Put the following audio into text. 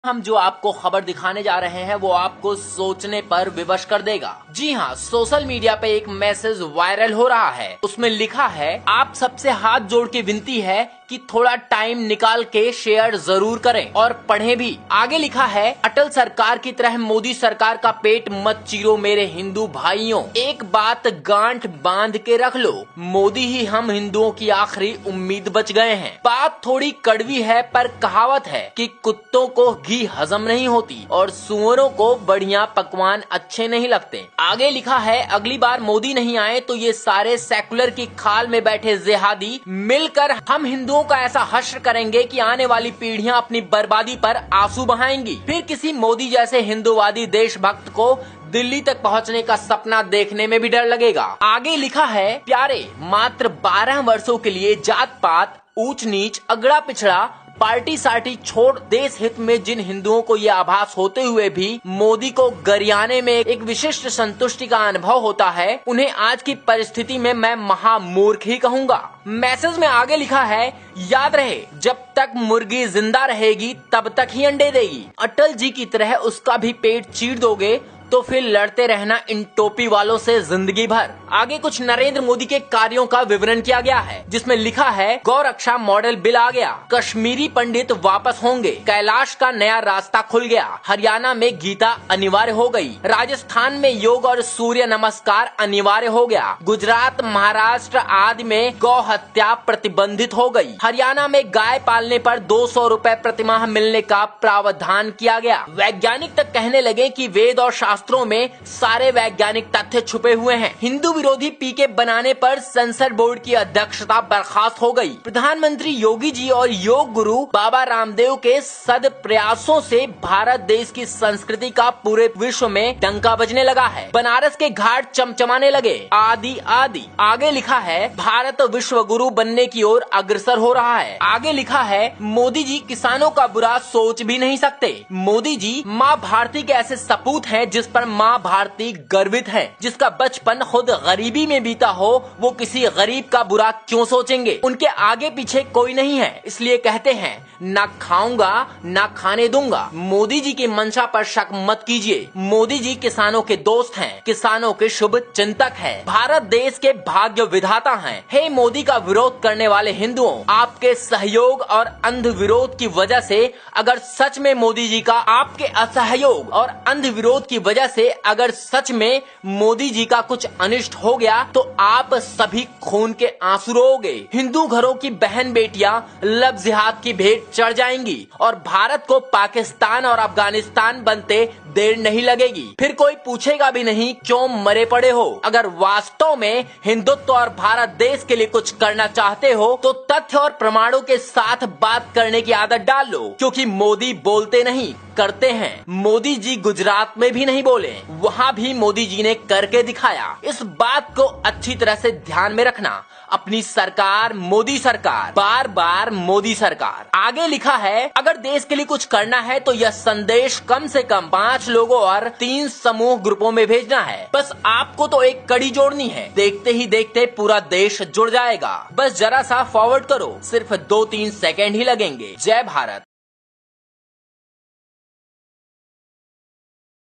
हम जो आपको खबर दिखाने जा रहे हैं वो आपको सोचने पर विवश कर देगा। जी हाँ, सोशल मीडिया पे एक मैसेज वायरल हो रहा है। उसमें लिखा है, आप सबसे हाथ जोड़ के विनती है कि थोड़ा टाइम निकाल के शेयर जरूर करें और पढ़ें भी। आगे लिखा है, अटल सरकार की तरह मोदी सरकार का पेट मत चीरो मेरे हिंदू भाइयों। एक बात गांठ बांध के रख लो, मोदी ही हम हिंदुओं की आखिरी उम्मीद बच गए हैं। बात थोड़ी कड़वी है पर कहावत है कि कुत्तों को घी हजम नहीं होती और सुअरों को बढ़िया पकवान अच्छे नहीं लगते। आगे लिखा है, अगली बार मोदी नहीं आए तो ये सारे सेकुलर की खाल में बैठे जिहादी मिलकर हम हिंदुओं का ऐसा हश्र करेंगे कि आने वाली पीढ़ियां अपनी बर्बादी पर आंसू बहाएंगी। फिर किसी मोदी जैसे हिंदूवादी देशभक्त को दिल्ली तक पहुंचने का सपना देखने में भी डर लगेगा। आगे लिखा है, प्यारे, मात्र 12 वर्षों के लिए जात पात, ऊंच नीच, अगड़ा पिछड़ा, पार्टी सार्टी छोड़ देश हित में जिन हिंदुओं को ये आभास होते हुए भी मोदी को गरियाने में एक विशिष्ट संतुष्टि का अनुभव होता है, उन्हें आज की परिस्थिति में मैं महामूर्ख ही कहूँगा। मैसेज में आगे लिखा है, याद रहे जब तक मुर्गी जिंदा रहेगी तब तक ही अंडे देगी। अटल जी की तरह उसका भी पेट चीर दोगे तो फिर लड़ते रहना इन टोपी वालों से जिंदगी भर। आगे कुछ नरेंद्र मोदी के कार्यों का विवरण किया गया है, जिसमें लिखा है, गौ रक्षा मॉडल बिल आ गया, कश्मीरी पंडित वापस होंगे, कैलाश का नया रास्ता खुल गया, हरियाणा में गीता अनिवार्य हो गई, राजस्थान में योग और सूर्य नमस्कार अनिवार्य हो गया, गुजरात, महाराष्ट्र आदि में गौ हत्या प्रतिबंधित हो गई, हरियाणा में गाय पालने पर 200 रुपए प्रतिमाह मिलने का प्रावधान किया गया। वैज्ञानिक तक कहने लगे कि वेद और शास्त्रों में सारे वैज्ञानिक तथ्य छुपे हुए हैं। हिंदू विरोधी पीके बनाने पर सेंसर बोर्ड की अध्यक्षता बर्खास्त हो गई। प्रधानमंत्री योगी जी और योग गुरु बाबा रामदेव के सद प्रयासों से भारत देश की संस्कृति का पूरे विश्व में डंका बजने लगा है। बनारस के घाट चमचमाने लगे, आदि आदि। आगे लिखा है, भारत विश्व गुरु बनने की ओर अग्रसर हो रहा है। आगे लिखा है, मोदी जी किसानों का बुरा सोच भी नहीं सकते। मोदी जी माँ भारती के ऐसे सपूत हैं जिस पर माँ भारती गर्वित है। जिसका बचपन खुद गरीबी में बीता हो, वो किसी गरीब का बुरा क्यों सोचेंगे। उनके आगे पीछे कोई नहीं है, इसलिए कहते हैं, ना खाऊंगा ना खाने दूंगा। मोदी जी की मंशा पर शक मत कीजिए। मोदी जी किसानों के दोस्त हैं, किसानों के शुभ चिंतक हैं, भारत देश के भाग्य विधाता हैं। हे मोदी का विरोध करने वाले हिंदुओं, आपके सहयोग और अंध विरोध की वजह से अगर सच में मोदी जी का, आपके असहयोग और अंध विरोध की वजह से अगर सच में मोदी जी का कुछ अनिष्ट हो गया तो आप सभी खून के आंसू रोओगे। हिंदू घरों की बहन बेटियां लब जिहाद की भेंट चढ़ जाएंगी और भारत को पाकिस्तान और अफगानिस्तान बनते देर नहीं लगेगी। फिर कोई पूछेगा भी नहीं क्यों मरे पड़े हो। अगर वास्तव में हिंदुत्व और भारत देश के लिए कुछ करना चाहते हो तो तथ्य और प्रमाणों के साथ बात करने की आदत डाल लो, क्योंकि मोदी बोलते नहीं करते हैं। मोदी जी गुजरात में भी नहीं बोले, वहाँ भी मोदी जी ने करके दिखाया। इस बात को अच्छी तरह से ध्यान में रखना। अपनी सरकार मोदी सरकार, बार बार मोदी सरकार। आगे लिखा है, अगर देश के लिए कुछ करना है तो यह संदेश कम से कम 5 लोगों और 3 समूह ग्रुपों में भेजना है। बस आपको तो एक कड़ी जोड़नी है, देखते ही देखते पूरा देश जुड़ जाएगा। बस जरा सा फॉरवर्ड करो, सिर्फ 2-3 सेकेंड ही लगेंगे। जय भारत।